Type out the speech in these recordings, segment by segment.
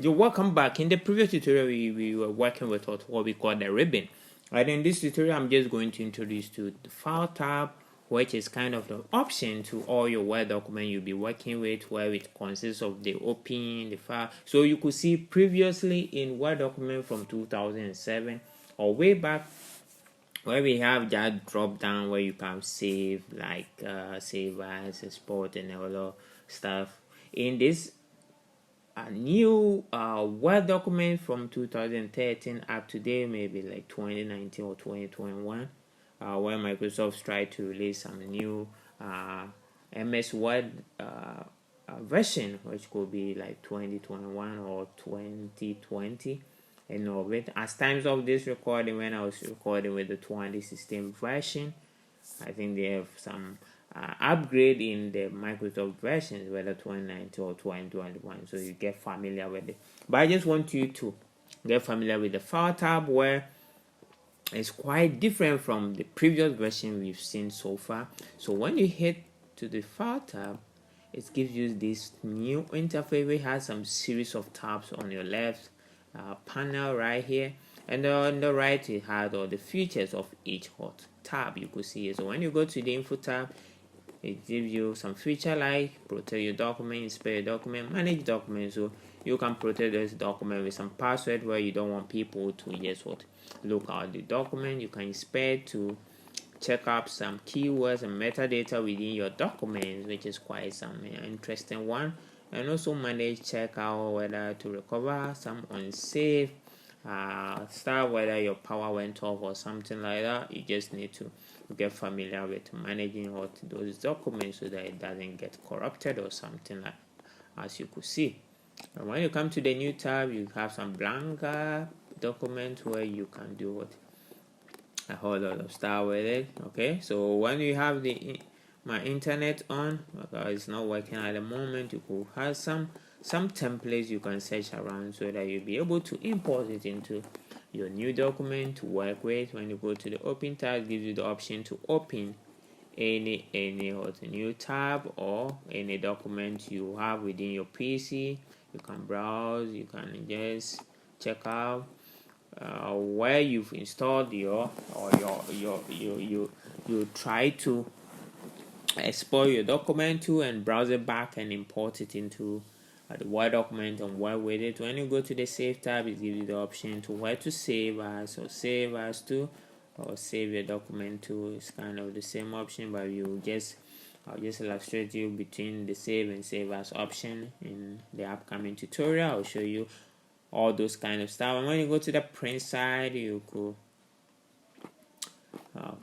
You're welcome back. In the previous tutorial, we were working with what we call the ribbon. And in this tutorial, I'm just going to introduce to the file tab, which is kind of the option to all your Word document you'll be working with, where it consists of the open, the file. So you could see previously in Word document from 2007 or way back, where we have that drop down where you can save, like save as, export, and all that stuff. In this a new Word document from 2013 up to date, maybe like 2019 or 2021, where Microsoft tried to release some new MSWord version, which could be like 2021 or 2020. And of it, as times of this recording, when I was recording with the 2016 version, I think they have some upgrade in the Microsoft versions, whether 2019 or 2021, so you get familiar with it. But I just want you to get familiar with the file tab, where it's quite different from the previous version we've seen so far. So when you hit to the file tab, it gives you this new interface which has some series of tabs on your left panel right here, and on the right it has all the features of each hot tab you could see. So when you go to the info tab, it gives you some feature like protect your document, inspect your document, manage documents. So you can protect this document with some password where you don't want people to just look at the document. You can inspect to check up some keywords and metadata within your documents, which is quite some interesting one. And also manage, check out whether to recover some unsafe stuff, whether your power went off or something like that. You just need to get familiar with managing those documents so that it doesn't get corrupted or something like, as you could see. And when you come to the new tab, you have some blank document where you can do a whole lot of stuff with it. Okay, so when you have my internet on, it's not working at the moment, you could have some templates you can search around so that you'll be able to import it into your new document to work with. When you go to the open tab, it gives you the option to open any or the new tab or any document you have within your PC. You can browse, you can just check out where you've installed you try to export your document to, and browse it back and import it into the Word document and work with it. When you go to the save tab, it gives you the option to where to save as, or save as to, or save your document to. It's kind of the same option, but I'll just illustrate you between the save and save as option in the upcoming tutorial. I'll show you all those kind of stuff. And when you go to the print side, you could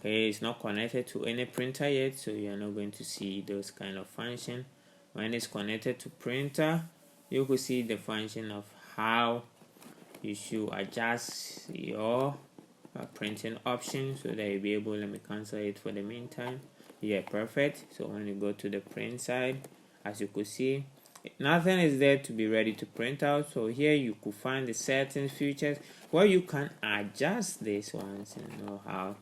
it's not connected to any printer yet, so you're not going to see those kind of function. When it's connected to printer, you could see the function of how you should adjust your printing option so that you'll be able, let me cancel it for the meantime. Yeah, perfect. So when you go to the print side, as you could see, nothing is there to be ready to print out. So here you could find the certain features where you can adjust these ones, and know how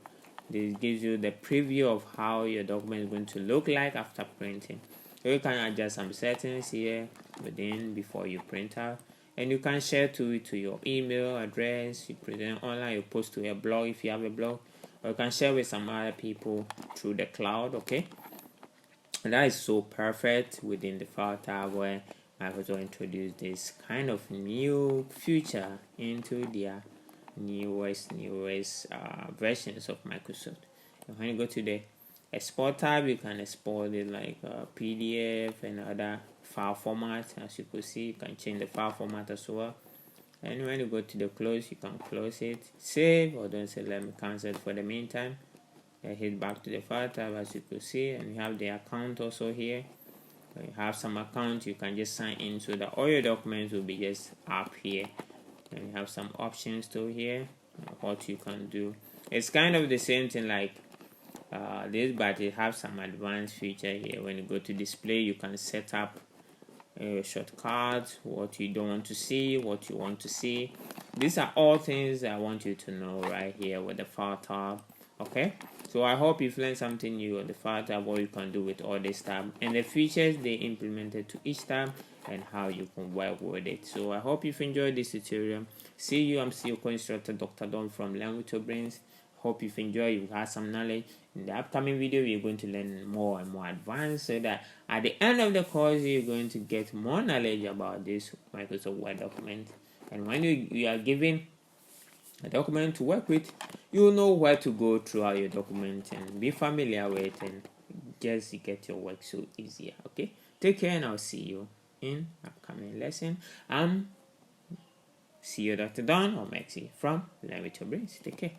this gives you the preview of how your document is going to look like after printing. So you can adjust some settings here within before you print out, and you can share to your email address. You present online, you post to your blog if you have a blog, or you can share with some other people through the cloud. Okay, and that is so perfect within the file tab, where Microsoft introduced this kind of new feature into their newest versions of Microsoft. And when you go to the export tab, you can export it like PDF and other file formats. As you could see, you can change the file format as well. And when you go to the close, you can close it, save, or don't say let me cancel it for the meantime. I hit back to the file tab, as you could see, and you have the account also here. When you have some account, you can just sign in so that all your documents will be just up here. And you have some options too here, what you can do. It's kind of the same thing like this, but it has some advanced feature here. When you go to display, you can set up shortcuts, what you don't want to see, what you want to see. These are all things I want you to know right here with the file tab. Okay, so I hope you've learned something new on the file tab, what you can do with all this tab and the features they implemented to each tab, and how you can work with it. So I hope you've enjoyed this tutorial. See you. I'm still co-instructor Dr. Don from Learn with Your Brains. Hope you've enjoyed. You've had some knowledge. In the upcoming video, we're going to learn more and more advanced, so that at the end of the course, you're going to get more knowledge about this Microsoft Word document. And when you are given a document to work with, you'll know where to go throughout your document and be familiar with, and just get your work so easier. Okay, take care, and I'll see you in upcoming lesson. See you, Dr. Don or Maxi from Learn with Your Brains. Take care.